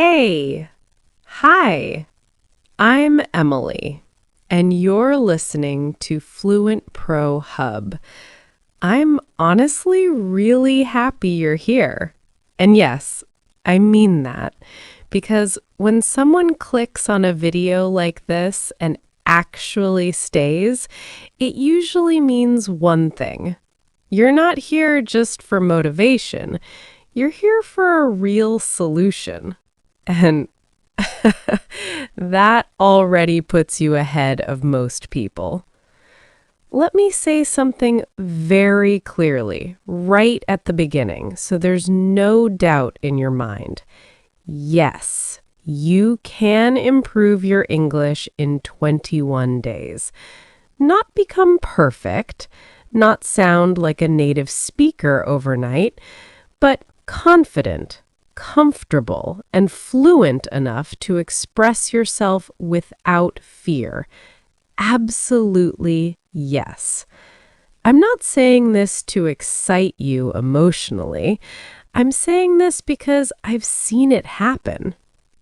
Hey, hi, I'm Emily, and you're listening to Fluent Pro Hub. I'm honestly really happy you're here. And yes, I mean that, because when someone clicks on a video like this and actually stays, it usually means one thing. You're not here just for motivation. You're here for a real solution. And that already puts you ahead of most people. Let me say something very clearly right at the beginning so there's no doubt in your mind. Yes, you can improve your English in 21 days. Not become perfect, not sound like a native speaker overnight, but confident, comfortable, and fluent enough to express yourself without fear. Absolutely yes. I'm not saying this to excite you emotionally. I'm saying this because I've seen it happen.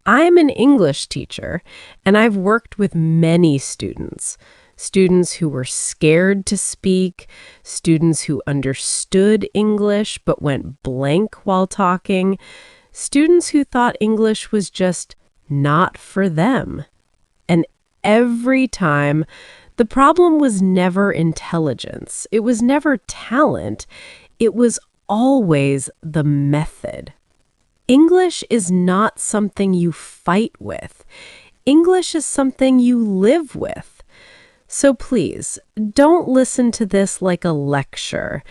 I'm an English teacher, and I've worked with many students. Students who were scared to speak, students who understood English but went blank while talking, students who thought English was just not for them. And every time, the problem was never intelligence. It was never talent. It was always the method. English is not something you fight with. English is something you live with. So please, don't listen to this like a lecture.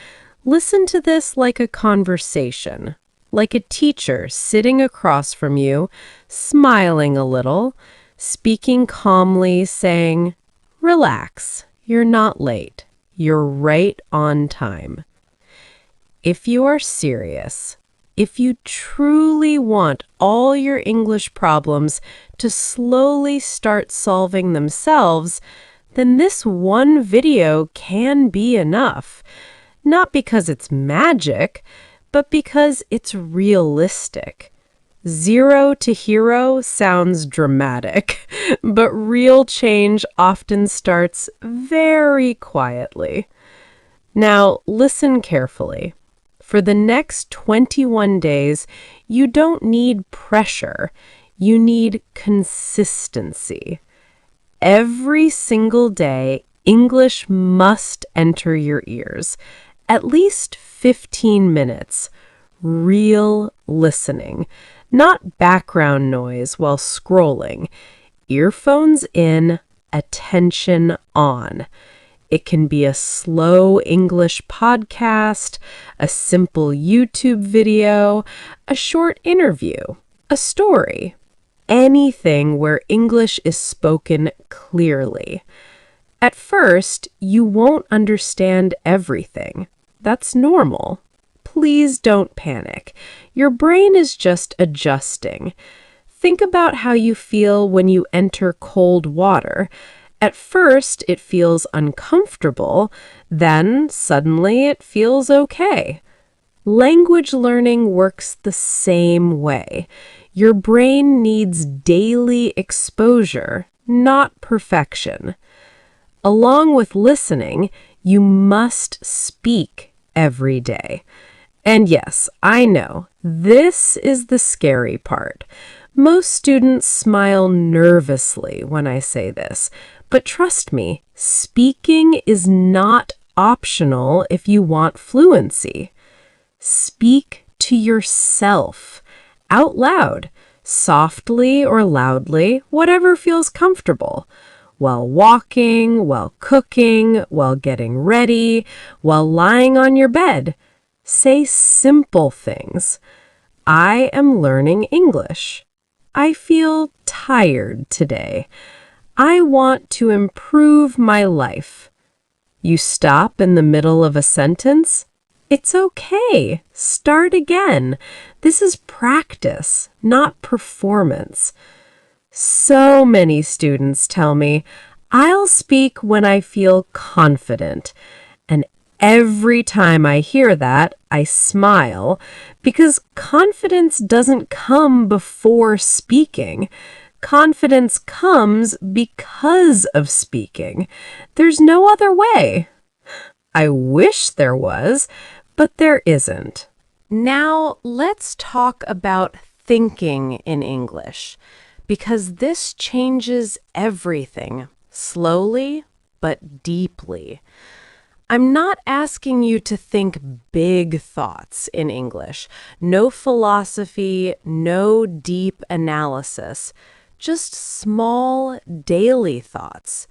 Listen to this like a conversation, like a teacher sitting across from you, smiling a little, speaking calmly, saying, "Relax, you're not late. You're right on time." If you are serious, if you truly want all your English problems to slowly start solving themselves, then this one video can be enough. Not because it's magic, but because it's realistic. 0 to hero sounds dramatic, but real change often starts very quietly. Now, listen carefully. For the next 21 days, you don't need pressure. You need consistency. Every single day, English must enter your ears. At least 15 minutes. Real listening. Not background noise while scrolling. Earphones in, attention on. It can be a slow English podcast, a simple YouTube video, a short interview, a story. Anything where English is spoken clearly. At first, you won't understand everything. That's normal. Please don't panic. Your brain is just adjusting. Think about how you feel when you enter cold water. At first, it feels uncomfortable. Then, suddenly, it feels okay. Language learning works the same way. Your brain needs daily exposure, not perfection. Along with listening, you must speak every day. And yes, I know, this is the scary part. Most students smile nervously when I say this, but trust me, speaking is not optional if you want fluency. Speak to yourself, out loud, softly or loudly, whatever feels comfortable. While walking, while cooking, while getting ready, while lying on your bed. Say simple things. I am learning English. I feel tired today. I want to improve my life. You stop in the middle of a sentence? It's okay. Start again. This is practice, not performance. So many students tell me, I'll speak when I feel confident. And Every time I hear that, I smile because confidence doesn't come before speaking. Confidence comes because of speaking. There's no other way. I wish there was, but there isn't. Now, let's talk about thinking in English, because this changes everything, slowly but deeply. I'm not asking you to think big thoughts in English. No philosophy, no deep analysis. Just small, daily thoughts.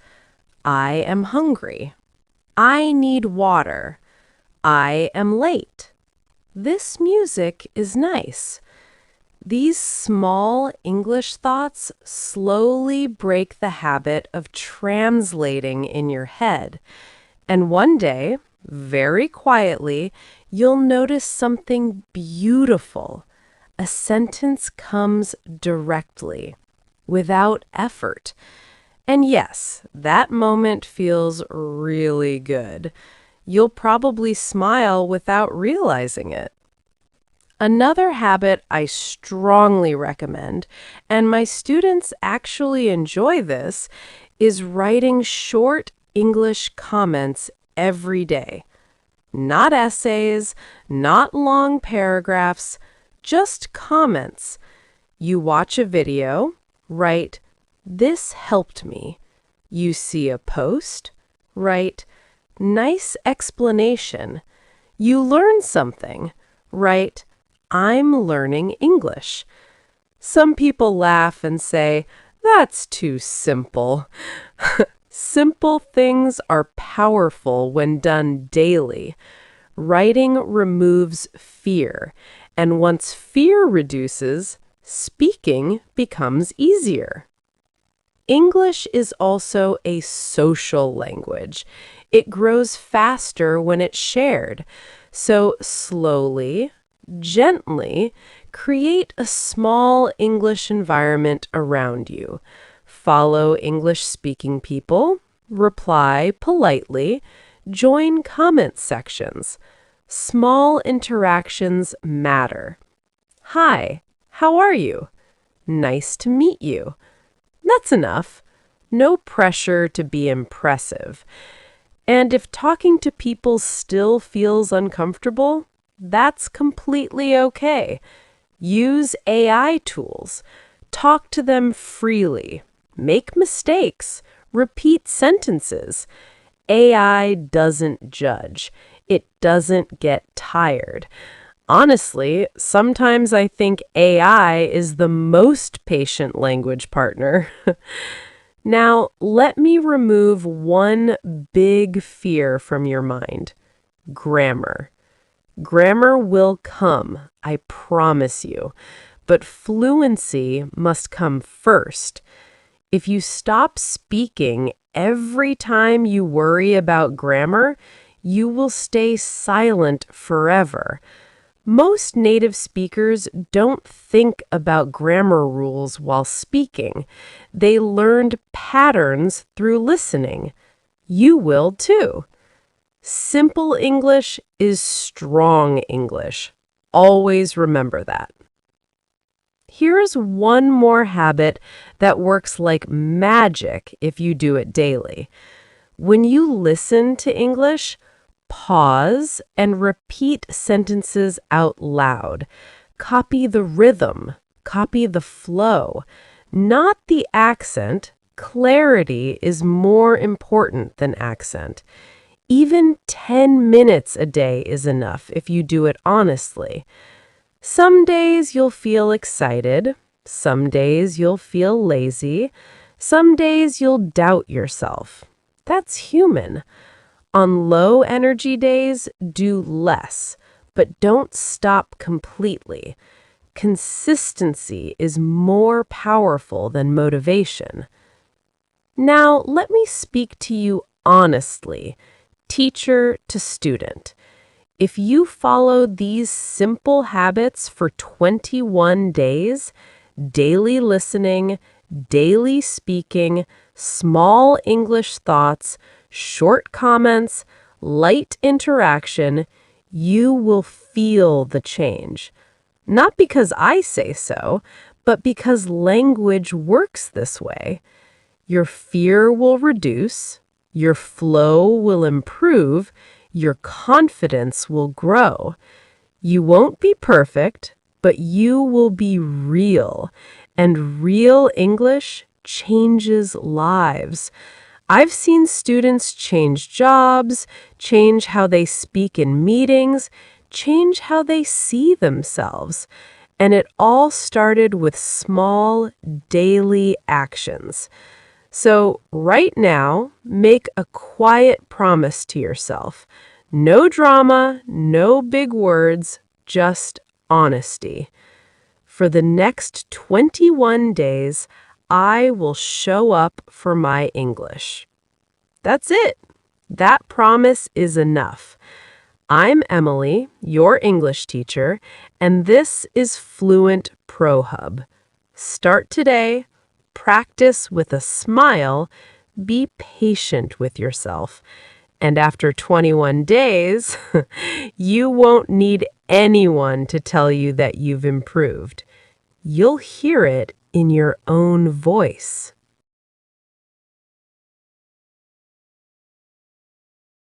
I am hungry. I need water. I am late. This music is nice. These small English thoughts slowly break the habit of translating in your head. And one day, very quietly, you'll notice something beautiful. A sentence comes directly, without effort. And yes, that moment feels really good. You'll probably smile without realizing it. Another habit I strongly recommend, and my students actually enjoy this, is writing short English comments every day. Not essays, not long paragraphs, just comments. You watch a video, write, "This helped me." You see a post, write, "Nice explanation." You learn something, write, "I'm learning English." Some people laugh and say, "That's too simple." Simple things are powerful when done daily. Writing removes fear, and once fear reduces, speaking becomes easier. English is also a social language. It grows faster when it's shared. So slowly, gently, create a small English environment around you. Follow English-speaking people, reply politely, join comment sections. Small interactions matter. Hi, how are you? Nice to meet you. That's enough. No pressure to be impressive. And if talking to people still feels uncomfortable, that's completely okay. Use AI tools. Talk to them freely. Make mistakes. Repeat sentences. AI doesn't judge. It doesn't get tired. Honestly, sometimes I think AI is the most patient language partner. Now, let me remove one big fear from your mind: grammar. Grammar will come, I promise you, but fluency must come first. If you stop speaking every time you worry about grammar, you will stay silent forever. Most native speakers don't think about grammar rules while speaking. They learned patterns through listening. You will too. Simple English is strong English. Always remember that. Here's one more habit that works like magic if you do it daily. When you listen to English, pause and repeat sentences out loud. Copy the rhythm, copy the flow, not the accent. Clarity is more important than accent. Even 10 minutes a day is enough if you do it honestly. Some days you'll feel excited, some days you'll feel lazy, some days you'll doubt yourself. That's human. On low energy days, do less, but don't stop completely. Consistency is more powerful than motivation. Now, let me speak to you honestly, teacher to student. If you follow these simple habits for 21 days, daily listening, daily speaking, small English thoughts, short comments, light interaction, you will feel the change. Not because I say so, but because language works this way. Your fear will reduce, your flow will improve, your confidence will grow. You won't be perfect, but you will be real. And real English changes lives. I've seen students change jobs, change how they speak in meetings, change how they see themselves. And it all started with small, daily actions. So right now, make a quiet promise to yourself. No drama, no big words, just honesty. For the next 21 days, I will show up for my English. That's it. That promise is enough. I'm Emily, your English teacher, and this is Fluent Pro Hub. Start today, practice with a smile, be patient with yourself, and after 21 days, you won't need anyone to tell you that you've improved. You'll hear it in your own voice.